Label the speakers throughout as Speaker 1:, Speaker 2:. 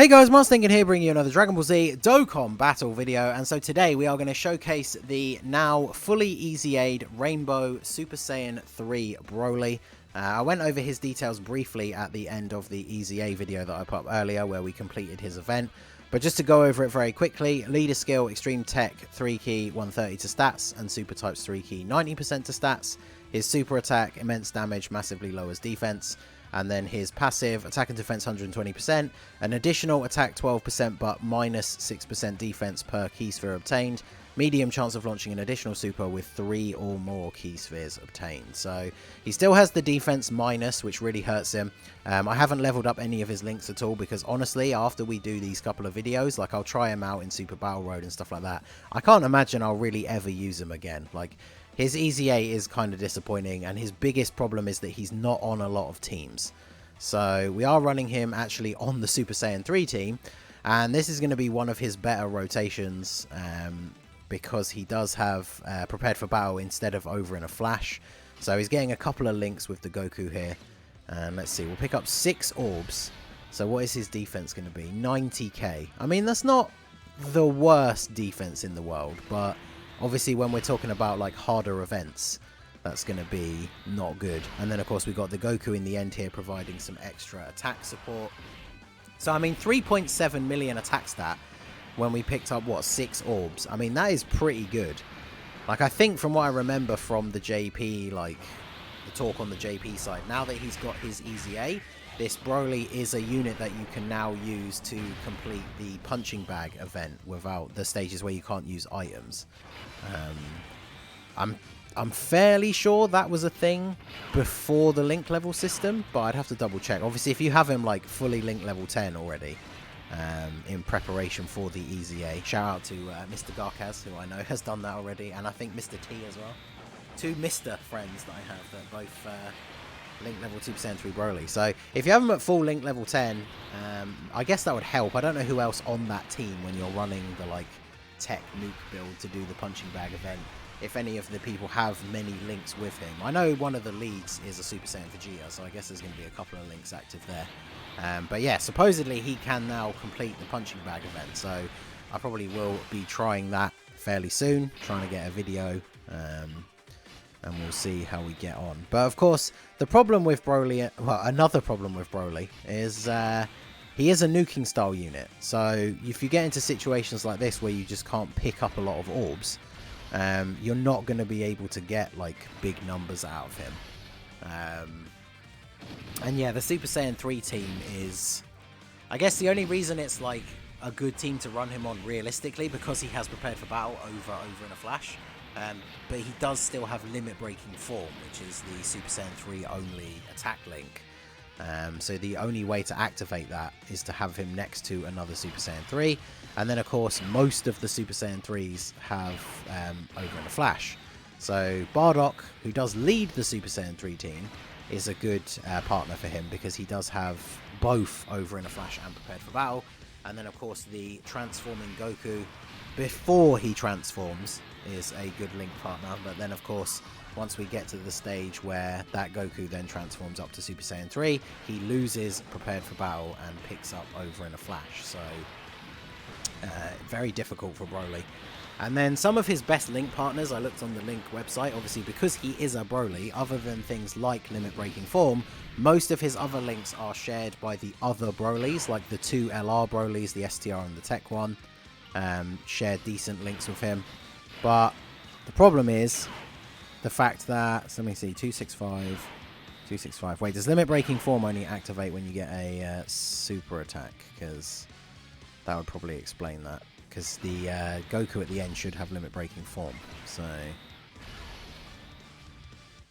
Speaker 1: Hey guys, Thinking here, bringing you another Dragon Ball Z Dokkan battle video, and so today we are going to showcase the now fully EZA'd Rainbow Super Saiyan 3 Broly. I went over his details briefly at the end of the EZA video that I put up earlier where we completed his event, but just to go over it very quickly: Leader Skill, Extreme Tech, 3 key, 130 to stats, and Super Types 3 key, 90% to stats. His Super Attack, Immense Damage, massively lowers defense. And then his passive, attack and defense 120%, an additional attack 12% but minus 6% defense per key sphere obtained, medium chance of launching an additional super with 3 or more key spheres obtained. So he still has the defense minus, which really hurts him. I haven't leveled up any of his links at all because honestly, after we do these couple of videos, like I'll try him out in Super Battle Road and stuff like that, I can't imagine I'll really ever use him again. Like, his EZA is kind of disappointing, and his biggest problem is that he's not on a lot of teams. So we are running him actually on the Super Saiyan 3 team, and this is going to be one of his better rotations because he does have Prepared for Battle instead of Over in a Flash. So he's getting a couple of links with the Goku here. And let's see, we'll pick up 6 orbs. So what is his defense going to be? 90k. I mean, that's not the worst defense in the world, but obviously when we're talking about like harder events, that's going to be not good. And then of course we got the Goku in the end here providing some extra attack support. So I mean, 3.7 million attack stat when we picked up what, 6 orbs. I mean, that is pretty good. Like, I think from what I remember from the JP, like the talk on the JP side, now that he's got his EZA, this Broly is a unit that you can now use to complete the punching bag event without the stages where you can't use items. I'm fairly sure that was a thing before the link level system, but I'd have to double check. Obviously, if you have him like fully link level 10 already, in preparation for the EZA, shout out to Mr. Garkaz, who I know has done that already, and I think Mr. T as well. 2 Mr. friends that I have that both link level 2% through Broly. So if you have them at full link level 10, I guess that would help. I don't know who else on that team when you're running the like tech nuke build to do the punching bag event, if any of the people have many links with him. I know one of the leads is a Super Saiyan Vegeta, so I guess there's going to be a couple of links active there. But yeah, supposedly he can now complete the punching bag event, so I probably will be trying that fairly soon, trying to get a video, and we'll see how we get on. But of course, the problem with Broly, well, another problem with Broly is he is a nuking style unit. So if you get into situations like this where you just can't pick up a lot of orbs, you're not going to be able to get like big numbers out of him. And yeah, the Super Saiyan 3 team is, I guess, the only reason it's like a good team to run him on realistically, because he has Prepared for Battle over in a Flash. But he does still have Limit Breaking Form, which is the Super Saiyan 3 only attack link. So the only way to activate that is to have him next to another Super Saiyan 3. And then of course most of the Super Saiyan 3s have Over in a Flash. So Bardock, who does lead the Super Saiyan 3 team, is a good partner for him because he does have both Over in a Flash and Prepared for Battle. And then of course the transforming Goku before he transforms is a good link partner. But then of course, once we get to the stage where that Goku then transforms up to Super Saiyan 3, he loses Prepared for Battle and picks up Over in a Flash. So very difficult for Broly. And then some of his best link partners, I looked on the link website, obviously because he is a Broly, other than things like Limit Breaking Form, most of his other links are shared by the other Brolys, like the 2 LR Brolys, the STR and the Tech one, share decent links with him. But the problem is the fact that, so let me see, 265. Wait, does Limit Breaking Form only activate when you get a super attack? Because that would probably explain that. Because the Goku at the end should have Limit Breaking Form. So,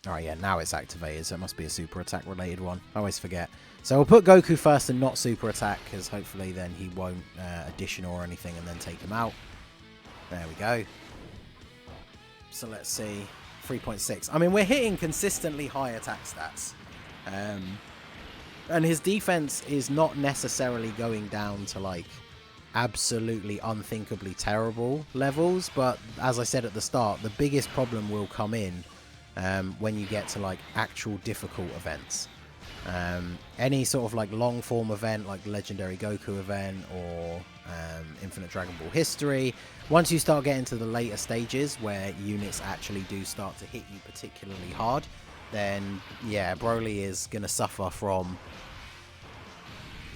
Speaker 1: oh yeah, now it's activated, so it must be a super attack related one. I always forget. So we'll put Goku first and not super attack, because hopefully then he won't addition or anything and then take him out. There we go. So let's see, 3.6. I mean, we're hitting consistently high attack stats. And his defense is not necessarily going down to like absolutely unthinkably terrible levels, but as I said at the start, the biggest problem will come in when you get to like actual difficult events. Any sort of like long form event like Legendary Goku event or Infinite Dragon Ball History, once you start getting to the later stages where units actually do start to hit you particularly hard, then yeah, Broly is going to suffer from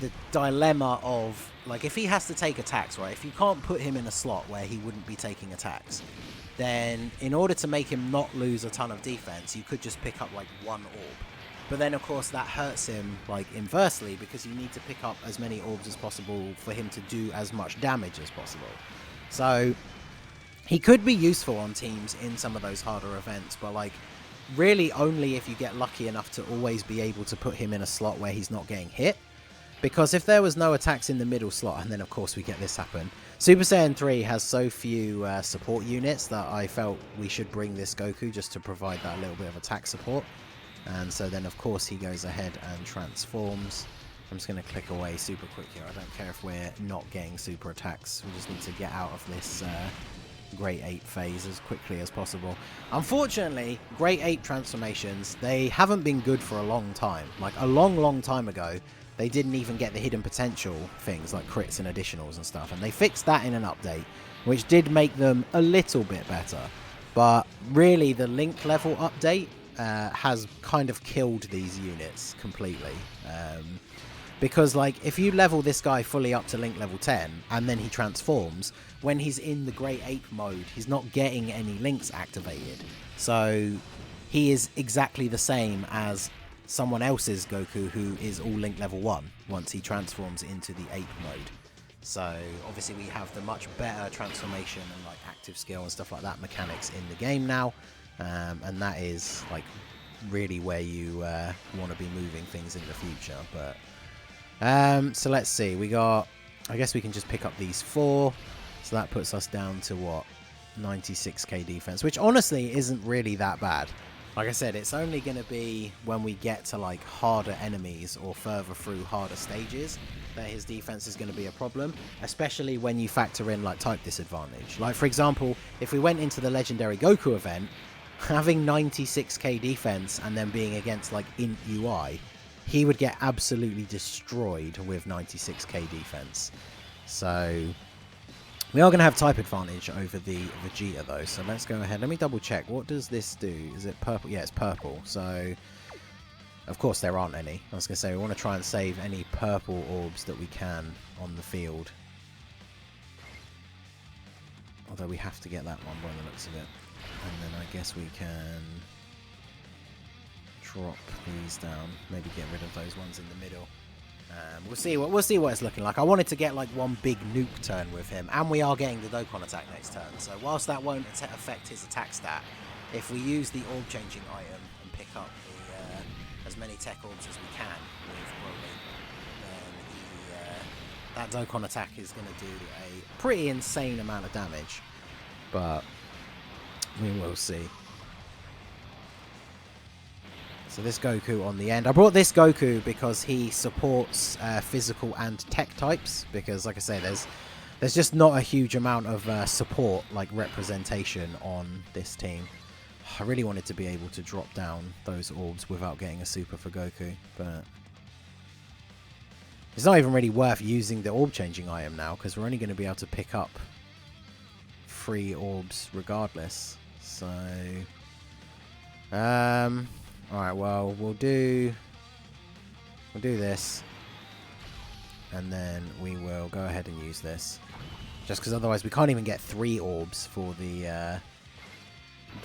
Speaker 1: the dilemma of, like, if he has to take attacks, right, if you can't put him in a slot where he wouldn't be taking attacks, then in order to make him not lose a ton of defense, you could just pick up like one orb. But then of course that hurts him like inversely, because you need to pick up as many orbs as possible for him to do as much damage as possible. So he could be useful on teams in some of those harder events, but like really only if you get lucky enough to always be able to put him in a slot where he's not getting hit. Because if there was no attacks in the middle slot, and then of course we get this happen, Super Saiyan 3 has so few support units that I felt we should bring this Goku just to provide that little bit of attack support. And so then of course he goes ahead and transforms. I'm just going to click away super quick here. I don't care if we're not getting super attacks. We just need to get out of this Great Ape phase as quickly as possible. Unfortunately, Great Ape transformations, they haven't been good for a long time. Like a long time ago, they didn't even get the hidden potential things like crits and additionals and stuff. And they fixed that in an update, which did make them a little bit better. But really, the link level update has kind of killed these units completely. Because like if you level this guy fully up to link level 10 and then he transforms, when he's in the Great Ape mode, he's not getting any links activated. So he is exactly the same as someone else's Goku who is all link level 1 once he transforms into the ape mode. So obviously we have the much better transformation and like active skill and stuff like that mechanics in the game now. And that is like really where you want to be moving things in the future. But so let's see, we got, I guess we can just pick up these 4, so that puts us down to what, 96k defense, which honestly isn't really that bad. Like I said, it's only going to be when we get to like harder enemies or further through harder stages that his defense is going to be a problem, especially when you factor in like type disadvantage. Like for example, if we went into the Legendary Goku event, having 96k defense and then being against like Int UI, he would get absolutely destroyed with 96k defense. So we are going to have type advantage over the Vegeta though, so let's go ahead. Let me double check. What does this do? Is it purple? Yeah, it's purple. So of course there aren't any. I was going to say we want to try and save any purple orbs that we can on the field. Although we have to get that one by the looks of it. And then I guess we can drop these down. Maybe get rid of those ones in the middle. We'll see what it's looking like. I wanted to get like one big nuke turn with him, and we are getting the Dokkan attack next turn. So whilst that won't affect his attack stat, if we use the orb changing item and pick up the, as many tech orbs as we can with BROLY, then that Dokkan attack is going to do a pretty insane amount of damage. But we will see. So this Goku on the end. I brought this Goku because he supports physical and tech types. Because, like I say, there's just not a huge amount of support, like representation on this team. I really wanted to be able to drop down those orbs without getting a super for Goku, but it's not even really worth using the orb changing item now because we're only going to be able to pick up 3 orbs regardless. So, alright, well, we'll do this, and then we will go ahead and use this, just because otherwise we can't even get 3 orbs for the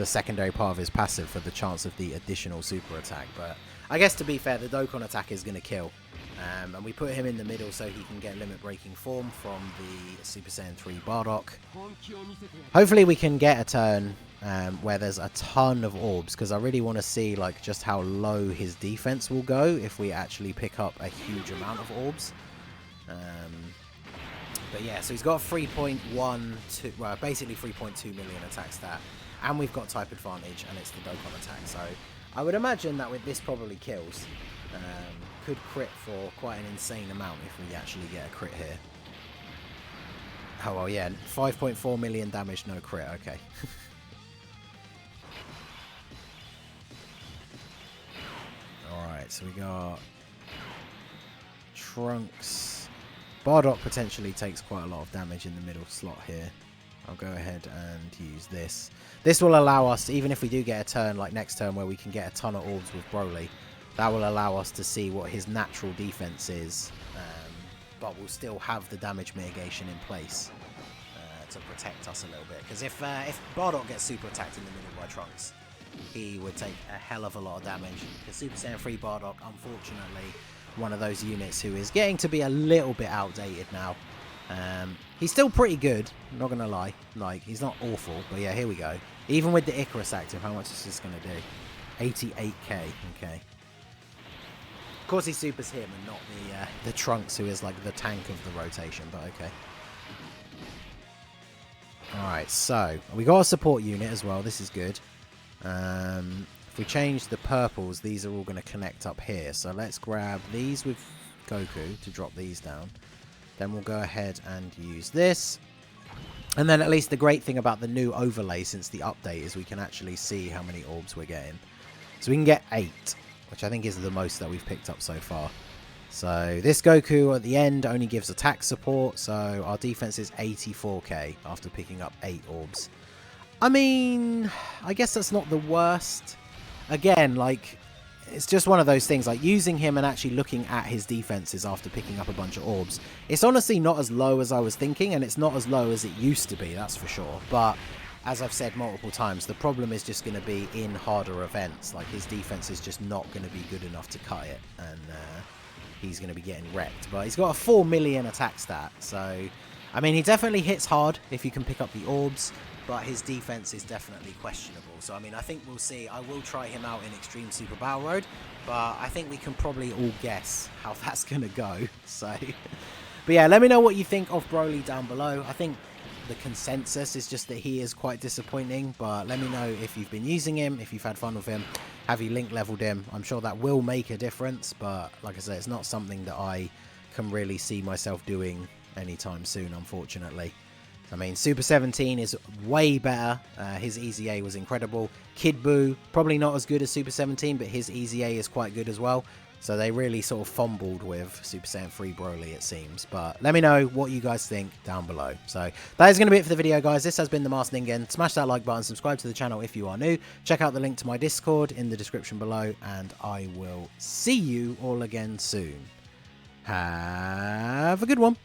Speaker 1: secondary part of his passive for the chance of the additional super attack. But I guess to be fair, the Dokkan attack is going to kill, and we put him in the middle so he can get limit breaking form from the Super Saiyan 3 Bardock. Hopefully we can get a turn where there's a ton of orbs, because I really want to see like just how low his defense will go if we actually pick up a huge amount of orbs. But yeah, so he's got 3.12, well, basically 3.2 million attack stat, and we've got type advantage, and it's the Dokkan attack. So I would imagine that with this probably kills. Could crit for quite an insane amount if we actually get a crit here. Oh well, yeah, 5.4 million damage, no crit. Okay. Alright, so we got Trunks. Bardock potentially takes quite a lot of damage in the middle slot here. I'll go ahead and use this. This will allow us, even if we do get a turn like next turn where we can get a ton of orbs with BROLY, that will allow us to see what his natural defense is, but we'll still have the damage mitigation in place to protect us a little bit. Because if Bardock gets super attacked in the middle by Trunks, he would take a hell of a lot of damage. The Super Saiyan 3 Bardock, unfortunately, one of those units who is getting to be a little bit outdated now. He's still pretty good, I'm not gonna lie. Like, he's not awful, but yeah, here we go. Even with the Icarus active, how much is this gonna do? 88k, okay. Of course he supers him and not the Trunks, who is like the tank of the rotation, but okay. Alright, so we got a support unit as well, this is good. If we change the purples, these are all going to connect up here. So let's grab these with Goku to drop these down. Then we'll go ahead and use this. And then at least the great thing about the new overlay since the update is we can actually see how many orbs we're getting. So we can get 8, which I think is the most that we've picked up so far. So this Goku at the end only gives attack support. So our defense is 84k after picking up 8 orbs. I mean, I guess that's not the worst. Again, like, it's just one of those things, like using him and actually looking at his defenses after picking up a bunch of orbs. It's honestly not as low as I was thinking, and it's not as low as it used to be, that's for sure. But as I've said multiple times, the problem is just going to be in harder events. Like, his defense is just not going to be good enough to cut it, and he's going to be getting wrecked. But he's got a 4 million attack stat, so I mean, he definitely hits hard if you can pick up the orbs, but his defense is definitely questionable. So, I mean, I think we'll see. I will try him out in Extreme Super Battle Road, but I think we can probably all guess how that's going to go. So, but yeah, let me know what you think of BROLY down below. I think the consensus is just that he is quite disappointing, but let me know if you've been using him, if you've had fun with him, have you link leveled him. I'm sure that will make a difference, but like I said, it's not something that I can really see myself doing anytime soon, unfortunately. I mean, Super 17 is way better. His EZA was incredible. Kid Buu, probably not as good as Super 17, but his EZA is quite good as well. So they really sort of fumbled with Super Saiyan 3 BROLY, it seems. But let me know what you guys think down below. So that is going to be it for the video, guys. This has been the Masked Ningen. Smash that like button, subscribe to the channel if you are new. Check out the link to my Discord in the description below, and I will see you all again soon. Have a good one.